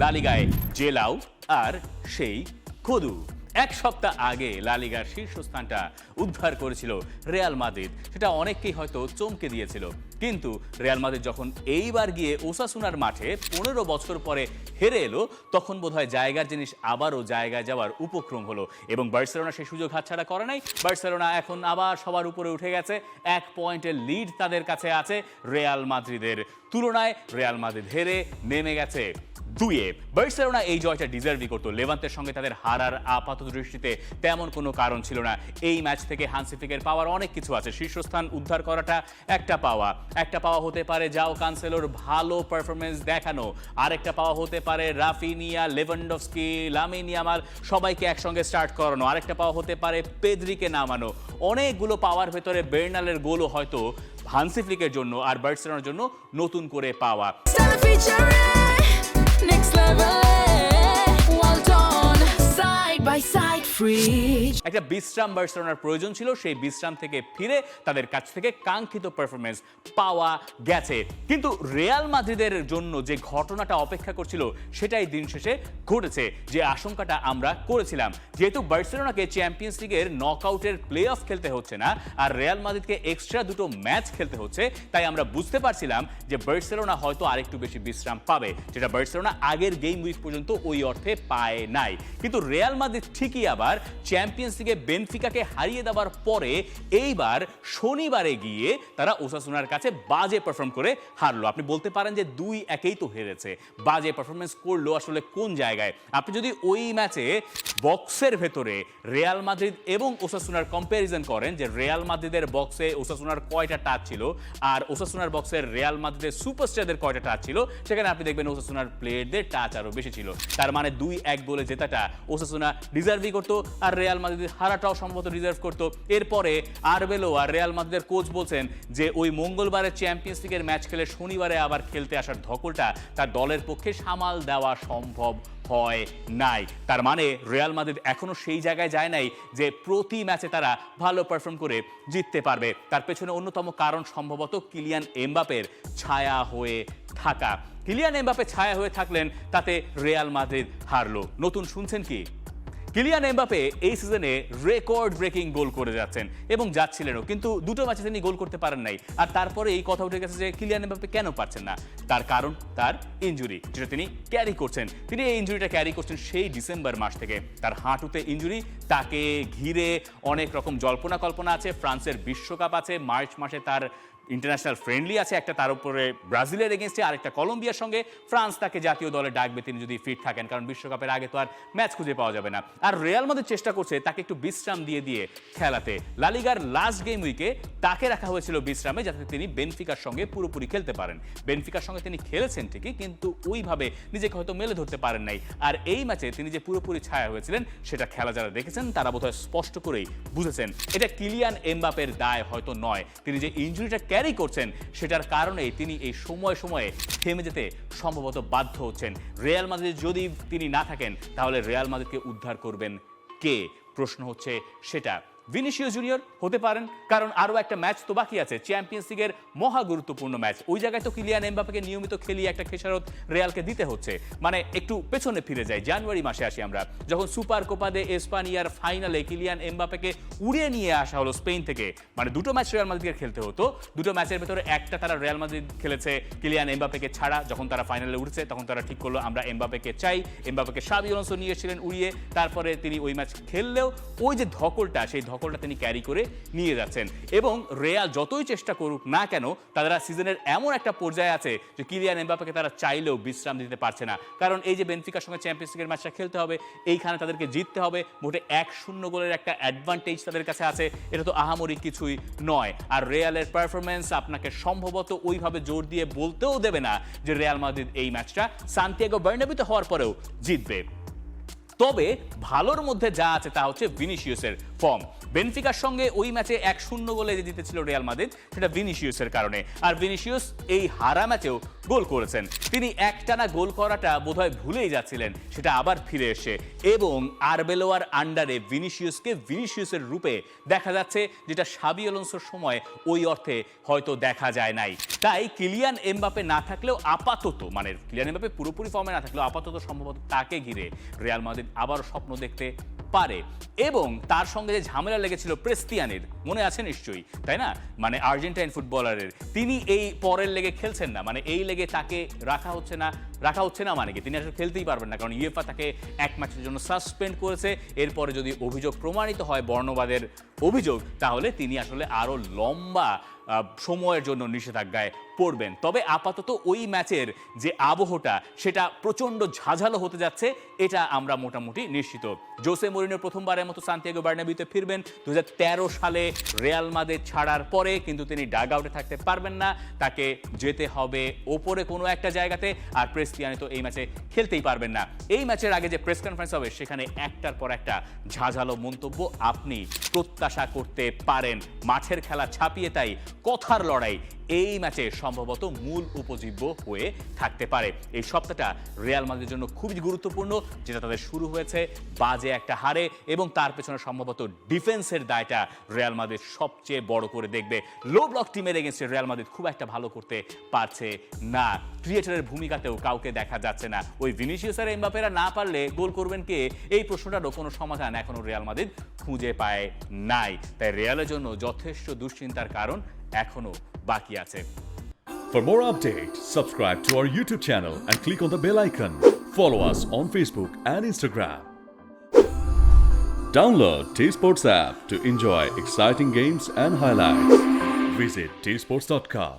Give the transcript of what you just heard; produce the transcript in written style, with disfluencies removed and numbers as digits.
লা লিগায় জেলাও আর সেই কদু। এক সপ্তাহ আগে লা লিগার শীর্ষস্থানটা উদ্ধার করেছিল রিয়াল মাদ্রিদ, সেটা অনেককেই হয়তো চমকে দিয়েছিল। কিন্তু রিয়াল মাদ্রিদ যখন এইবার গিয়ে ওসাসুনার মাঠে 15 বছর পরে হেরে এলো, তখন বোধহয় জায়গার জিনিস আবারও জায়গায় যাওয়ার উপক্রম হলো এবং বার্সেলোনা সেই সুযোগ হাতছাড়া করে নাই। বার্সেলোনা এখন আবার সবার উপরে উঠে গেছে, 1 পয়েন্টের লিড তাদের কাছে আছে রিয়াল মাদ্রিদের তুলনায়। রিয়াল মাদ্রিদ হেরে নেমে গেছে 2-এ। বার্সেলোনা এই জয়টা ডিজার্ভই করতো। লেভান্তের সঙ্গে তাদের হারার আপাত দৃষ্টিতে তেমন কোনো কারণ ছিল না। এই ম্যাচ থেকে হান্সি ফ্লিকের পাওয়ার অনেক কিছু আছে। শীর্ষস্থান উদ্ধার করাটা একটা পাওয়া হতে পারে জাও কানসেলোর ভালো পারফরমেন্স দেখানো, আরেকটা পাওয়া হতে পারে রাফিনিয়া, লেভানডস্কি, লামিন ইয়ামাল সবাইকে একসঙ্গে স্টার্ট করানো, আরেকটা পাওয়া হতে পারে পেদ্রিকে নামানো। অনেকগুলো পাওয়ার ভেতরে বের্নালের গোলও হয়তো হান্সি ফ্লিকের জন্য আর বার্সেলোনার জন্য নতুন করে পাওয়া। Next level, well done, side by side, free. একটা বিশ্রাম বার্সেলোনার প্রয়োজন ছিল, সেই বিশ্রাম থেকে ফিরে তাদের কাছ থেকে কাঙ্ক্ষিত পারফরমেন্স পাওয়া গেছে। কিন্তু রিয়াল মাদ্রিদের জন্য যে ঘটনাটা অপেক্ষা করছিল সেটাই দিন শেষে ঘটেছে, যে আশঙ্কাটা আমরা করেছিলাম। যেহেতু বার্সেলোনাকে চ্যাম্পিয়ন্স লিগের নকআউটের প্লে অফ খেলতে হচ্ছে না আর রিয়াল মাদ্রিদকে এক্সট্রা 2টো ম্যাচ খেলতে হচ্ছে, তাই আমরা বুঝতে পারছিলাম যে বার্সেলোনা হয়তো আরেকটু বেশি বিশ্রাম পাবে, যেটা বার্সেলোনা আগের গেম উইক পর্যন্ত ওই অর্থে পায় নাই। কিন্তু রিয়াল মাদ্রিদ ঠিকই আবার চ্যাম্পিয়ন্স লিগে বেনফিকাকে হারিয়ে দেওয়ার পরে এইবার শনিবারে গিয়ে তারা ওসাসুনার কাছে বাজে পারফর্ম করে হারলো। আপনি বলতে পারেন যে 2-1-এই তো হেরেছে, বাজে পারফরমেন্স করলো আসলে কোন জায়গায়? আপনি যদি ওই ম্যাচে বক্সের ভেতরে রিয়াল মাদ্রিদ এবং ওসাসুনার কম্প্যারিজন করেন, যে রিয়াল মাদ্রিদের বক্সে ওসাসুনার কয়টা টাচ ছিল আর ওসাসুনার বক্সের রিয়াল মাদ্রিদের সুপারস্টারদের কয়টা টাচ ছিল, সেখানে আপনি দেখবেন ওসাসুনার প্লেয়ারদের টাচ আরো বেশি ছিল। তার মানে 2-1 গোলে জেতাটা ওসাসুনা ডিজার্ভই করতো আর রিয়াল মাদ্রিদের হারাটাও সম্ভবত ডিজার্ভ করতো। এরপরে আরবেলো আর রিয়াল মাদ্রিদের কোচ বলছেন যে ওই মঙ্গলবারে চ্যাম্পিয়ন্স লিগের ম্যাচ খেলে শনিবারে আবার খেলতে আসার ধকলটা তার দলের পক্ষে সামাল দেওয়া সম্ভব হয় নাই। তার মানে রিয়াল মাদ্রিদ এখনো সেই জায়গায় যায় নাই যে প্রতি ম্যাচে তারা ভালো পারফর্ম করে জিততে পারবে। তার পেছনে অন্যতম কারণ সম্ভবত কিলিয়ান এমবাপের ছায়া হয়ে থাকা। কিলিয়ান এমবাপে ছায়া হয়ে থাকলেন, তাতে রিয়াল মাদ্রিদ হারলো। নতুন শুনছেন কি? কিলিয়ান এমবাপে এই সিজনে রেকর্ড ব্রেকিং গোল করে যাচ্ছেন এবং যাচ্ছিলেনও, কিন্তু 2টো ম্যাচে তিনি গোল করতে পারেন নাই। আর তারপরে এই কথা উঠে গেছে যে কিলিয়ান এমবাপে কেন পারছেন না, তার কারণ তার ইনজুরি, যেটা তিনি ক্যারি করছেন। তিনি এই ইনজুরিটা ক্যারি করছেন সেই ডিসেম্বর মাস থেকে। তার হাঁটুতে ইনজুরি, তাকে ঘিরে অনেক রকম জল্পনা কল্পনা আছে। ফ্রান্সের বিশ্বকাপ আছে, মার্চ মাসে তার ইন্টারন্যাশনাল ফ্রেন্ডলি আছে একটা, তার উপরে ব্রাজিলের এগেনস্টে আরেকটা কলম্বিয়ার সঙ্গে। ফ্রান্স তাকে জাতীয় দলে ডাকবে তিনি যদি ফিট থাকেন, কারণ বিশ্বকাপের আগে তো আর ম্যাচ খুঁজে পাওয়া যাবে না। আর রিয়াল মাদ্রিদ চেষ্টা করছে তাকে একটু বিশ্রাম দিয়ে খেলাতে। লা লিগার লাস্ট গেম উইকে তাকে রাখা হয়েছিল বিশ্রামে, যাতে তিনি বেনফিকার সঙ্গে পুরোপুরি খেলতে পারেন। বেনফিকার সঙ্গে তিনি খেলেছেন ঠিকই, কিন্তু ওইভাবে নিজেকে হয়তো মেলে ধরতে পারেন নাই। আর এই ম্যাচে তিনি যে পুরোপুরি ছায়া হয়েছিলেন, সেটা খেলা যারা দেখেছেন তারা বোধহয় স্পষ্ট করেই বুঝেছেন এটা কিলিয়ান এমবাপের দায় হয়তো নয়। তিনি যে ইনজুরিটা ক্যারি করছেন সেটার কারণেই তিনি এই সময়ে থেমে যেতে সম্ভবত বাধ্য হচ্ছেন। রিয়াল মাদ্রিদ যদি তিনি না থাকেন, তাহলে রিয়াল মাদ্রিদকে উদ্ধার করবেন কে? প্রশ্ন হচ্ছে সেটা। ভিনিসিয়াস জুনিয়র হতে পারেন, কারণ আরও একটা ম্যাচ তো বাকি আছে, চ্যাম্পিয়ন্স লিগের মহা গুরুত্বপূর্ণ ম্যাচ। ওই জায়গায় তো কিলিয়ান এমবাপেকে নিয়মিত খেলিয়ে একটা খেসারত রিয়ালকে দিতে হচ্ছে। মানে একটু পেছনে ফিরে যাই, জানুয়ারি মাসে আসি আমরা, যখন সুপার কোপা দে এসপানিয়ার ফাইনালে কিলিয়ান এমবাপেকে উড়িয়ে নিয়ে আসা হলো স্পেন থেকে। মানে 2টো ম্যাচ রিয়াল মাদ্রিদকে খেলতে হতো, 2টো ম্যাচের ভেতরে একটা তারা রিয়াল মাদ্রিদ খেলেছে কিলিয়ান এমবাপেকে ছাড়া। যখন তারা ফাইনালে উঠেছে তখন তারা ঠিক করলো আমরা এমবাপেকে চাই। এমবাপেকে শাবি আলোনসো নিয়ে এসেছিলেন উড়িয়ে, তারপরে তিনি ওই ম্যাচ খেললেও ওই যে ধকলটা, সেই ধকলটা তিনি ক্যারি করে নিয়ে যাচ্ছেন। এবং রিয়াল যতই চেষ্টা করুক না কেন, তারা সিজনের এমন একটা পর্যায়ে আছে যে কিলিয়ান এমবাপেকে তারা চাইলেও বিশ্রাম দিতে পারছে না। কারণ এই যে বেনফিকার সঙ্গে চ্যাম্পিয়ন্স লিগের ম্যাচটা খেলতে হবে, এইখানে তাদেরকে জিততে হবে। মোটে 1-0 গোলের একটা অ্যাডভান্টেজ তাদের কাছে আছে, এটা তো আহামরি কিছুই নয়। আর রিয়ালের পারফরমেন্স আপনাকে সম্ভবত ওইভাবে জোর দিয়ে বলতেও দেবে না যে রিয়াল মাদ্রিদ এই ম্যাচটা সান্তিয়াগো বার্নাব্যুতে হওয়ার পরেও জিতবে। তবে ভালোর মধ্যে যা আছে তা হচ্ছে ভিনিসিয়াসের ফর্ম। বেনফিকার সঙ্গে ওই ম্যাচে 1-0 গোলে যে জিতেছিল রিয়াল মাদ্রিদ সেটা ভিনিসিয়াসের কারণে, আর ভিনিসিয়াস এই হারা ম্যাচেও গোল করেছেন। তিনি একটানা গোল করাটা বোধহয় ভুলেই যাচ্ছিলেন, সেটা আবার ফিরে এসে এবং আরবেলোয়ার আন্ডারে ভিনিসিয়াসকে ভিনিসিয়াসের রূপে দেখা যাচ্ছে, যেটা সাবি আলোনসোর সময় ওই অর্থে হয়তো দেখা যায় নাই। তাই কিলিয়ান এমবাপে না থাকলেও আপাতত, মানে কিলিয়ান এমবাপে পুরোপুরি ফর্মে না থাকলেও আপাতত সম্ভবত তাকে ঘিরে রিয়াল মাদ্রিদ আবার স্বপ্ন দেখতে পারে। এবং তার সঙ্গে যে ঝামেলা লেগেছিল প্রেস্তিয়ানের, মনে আছে নিশ্চয়ই, তাই না? মানে আর্জেন্টাইন ফুটবলারের, তিনি এই পরের লেগে খেলছেন না, মানে এই লেগে তাকে রাখা হচ্ছে না মানে কি তিনি আসলে খেলতেই পারবেন না, কারণ ইউএফএ তাকে 1 ম্যাচের জন্য সাসপেন্ড করেছে। এরপরে যদি অভিযোগ প্রমাণিত হয়, বর্ণবাদের অভিযোগ, তাহলে তিনি আসলে আরো লম্বা সময়ের জন্য নিষেধাজ্ঞায় পড়বেন। তবে আপাতত ওই ম্যাচের যে আবহটা সেটা প্রচন্ড ঝাঁঝালো হতে যাচ্ছে, এটা আমরা মোটামুটি নিশ্চিত। জোসে মরিনো প্রথমবারের মতো সান্তিয়াগো বার্নাবিউতে ফিরবেন 2013 সালে রিয়াল মাদ্রিদ ছাড়ার পরে, কিন্তু তিনি ডাগ আউটে থাকতে পারবেন না, তাকে যেতে হবে ওপরে কোনো একটা জায়গাতে, আর প্রেস্তিয়ানি তো এই ম্যাচে খেলতেই পারবেন না। এই ম্যাচের আগে যে প্রেস কনফারেন্স হবে সেখানে একটার পর একটা ঝাঁঝালো মন্তব্য আপনি প্রত্যাশা করতে পারেন। মাঠের খেলা ছাপিয়ে তাই কথার লড়াই এই ম্যাচে সম্ভবত মূল উপজীব্য হয়ে থাকতে পারে। এই সপ্তাহটা রিয়াল মাদ্রিদের জন্য খুবই গুরুত্বপূর্ণ, যেটা তাদের শুরু হয়েছে বাজে একটা হারে, এবং তার পেছনে সম্ভবত ডিফেন্সের দায়টা রিয়াল মাদ্রিদ সবচেয়ে বড় করে দেখবে। লো ব্লক টিমের এগেইনস্টে রিয়াল মাদ্রিদ খুব একটা ভালো করতে পারছে না, ক্রিয়েটারের ভূমিকাতেও কাউকে দেখা যাচ্ছে না। ওই ভিনিসিয়াস আর এমবাপেরা না পারলে গোল করবেন কে, এই প্রশ্নটারও কোনো সমাধান এখনো রিয়াল মাদ্রিদ খুঁজে পায় নাই। তাই রিয়ালের জন্য যথেষ্ট দুশ্চিন্তার কারণ এখনো বাকি আছে। For more updates, subscribe to our YouTube channel and click on the bell icon. Follow us on Facebook and Instagram. Download T-Sports app to enjoy exciting games and highlights. Visit tsports.com.